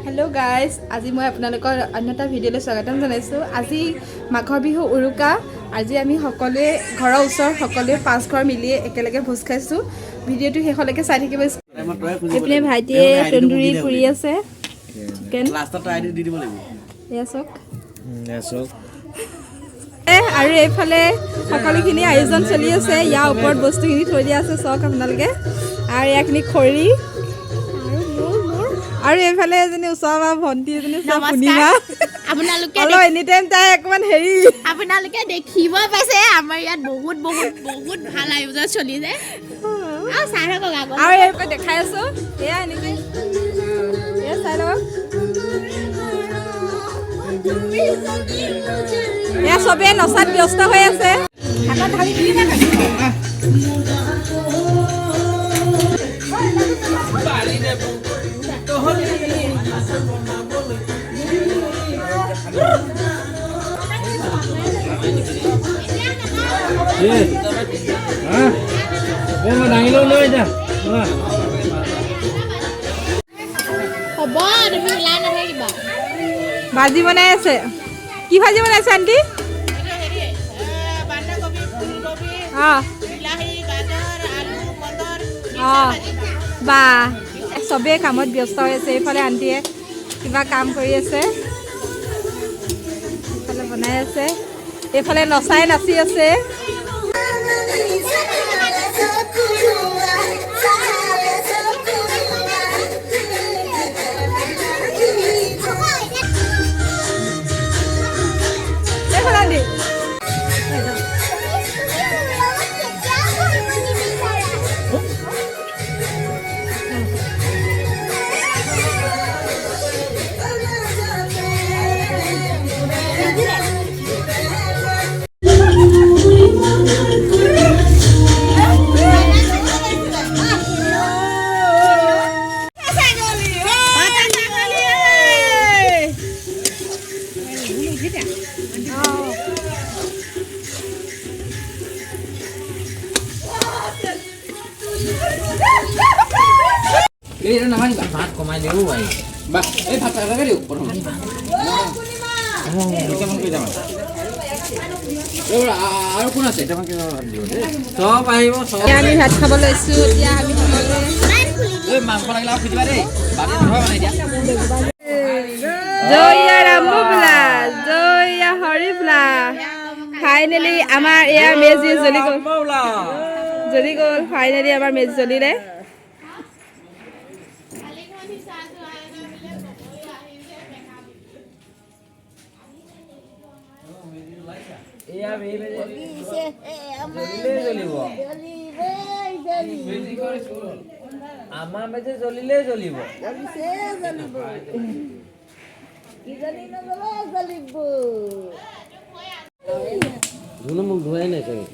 Hello guys আজি মই আপোনালোকৰ অন্যটা ভিডিঅ'লৈ স্বাগতম জনাইছো আজি মাঘৰ বিহু উৰুকা আজি আমি সকলোৱে ঘৰৰ ওচৰ সকলোৱে পাঁচ ঘৰ মিলি একেলগে ভোজ খাইছো ভিডিঅ'টো শেষলৈকে চাই থাকিব এপ্লে ভাইটিয়ে তন্দুৰী পুৰি আছে কেন লাষ্টত আইডি দি দিব লাগিব ইয়াসক আৰু এইফালে সকলোখিনি আয়োজন চলি আছে ইয়াৰ ওপৰত বস্তুখিনি থৈ দিয়া আছে সক আপোনালোকে আৰু ইয়াখিনি খৰি আৰু এইফালে এজনী ওচৰৰ ভণ্টি এজনী পূৰ্ণিমা আপোনালোকে হেল্ল এনি টাইম তাই একমান হেৰি আপোনালোকে দেখিব পাইছে আমাৰ ইয়াত বহুত বহুত বহুত ভাল আয়োজন চলি যায় আৰু চাই থাকক আগত আৰু এইফালে দেখাই আছো এয়া এনেকে এয়া চাই লওক এয়া চবে নচাত ব্যস্ত হৈ আছে হাতত ঢালি দি ভাজি বনাই আছে কি ভাজি বনাইছে আন্টি বা চবে কামত ব্যস্ত হৈ আছে এইফালে আন্টিয়ে কিবা কাম কৰি আছে এইফালে বনাই আছে এইফালে নচাই নাচি আছে এই নামাই ভাত কমাই দিও ভাই বা এই ভাত লগাই দিও প্ৰথম কেমন কই যাম আৰু কোন আছে কেমন কই দিও সব আহিব সব আমি ভাত খাব লৈছো এতিয়া আমি সকলোৱে এই মাংস লাগিলা খুজিবা দেই বাকি ধৰা বনাই দিয়া জয়া ৰামবলা জয়া হৰিবলা ফাইনালি আমাৰ এয়া মেজি জ্বলি গ'ল ফাইনালি আমাৰ মেজি জ্বলিলে আমার মেজে জ্বলিলে জ্বলিব ধুনো মুখ ধোয়াই নাই চাগে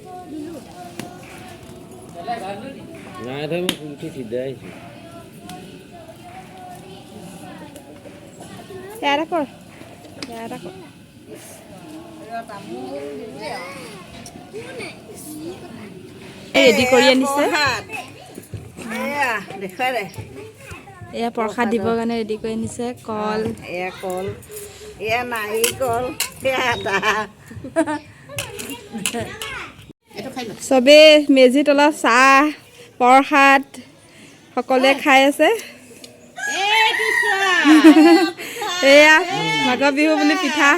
নাই ধোই মোক উঠি সিদ্ধা আহিছে ৰেডি কৰি আনিছে এয়া প্ৰসাদ দিবৰ কাৰণে ৰেডি কৰি আনিছে কল এয়া নাৰিকল চবে মেজি তলত চাহ প্ৰসাদ সকলোৱে খাই আছে এয়া মাঘৰ বিহু বুলি পিঠা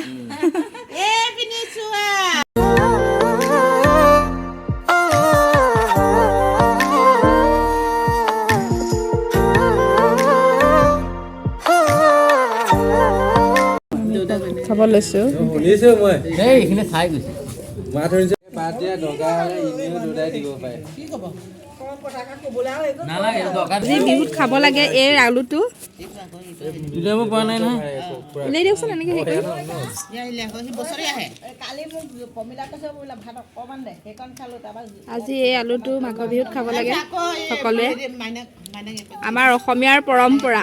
খাব লৈছো মই এইখিনি চাই গৈছে মা ধৰিছে বাদ দিয়া দৰকাৰ হ'লে ইনিও দুটাই দিব পাৰে কি ক'ব নালাগে দৰকাৰ যি বিহুত খাব লাগে এই আলুটো দুটাই মই পোৱা নাই নহয় উলিয়াই দিয়কচোন এনেকৈ হেৰি আজি এই আলুটো মাঘৰ বিহুত খাব লাগে সকলোৱে আমাৰ অসমীয়াৰ পৰম্পৰা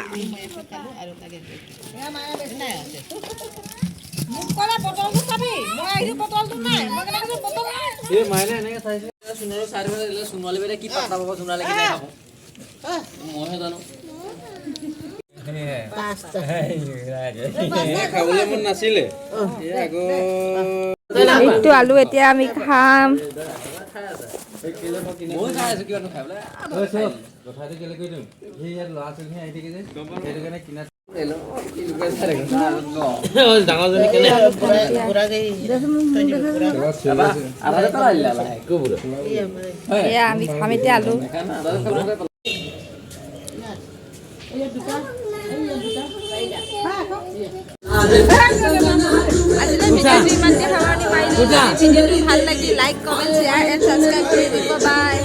মাইনে এনেকে চাইছে সোণৰ চাৰি সোণালী বেদে কি পাতা পাব সোণালী কি খাব মইহে জানো পাঁচটা খাবলৈ মন নাছিলে এইটো আলু এতিয়া আমি খাম কথাটো কেলে কৈ দিওঁ সেই ইয়াত ল'ৰা ছোৱালীখিনি আহি থাকে যে সেইটো কাৰণে কিনা ডাঙৰজনী কেনে এয়া আমি খাম এতিয়া আলু আজিলৈ ভিডিঅ'টো ইমানতে সামৰণি মাৰিলোঁ। ভিডিঅ'টো ভাল লাগি like comment share and subscribe কৰি দিব বাই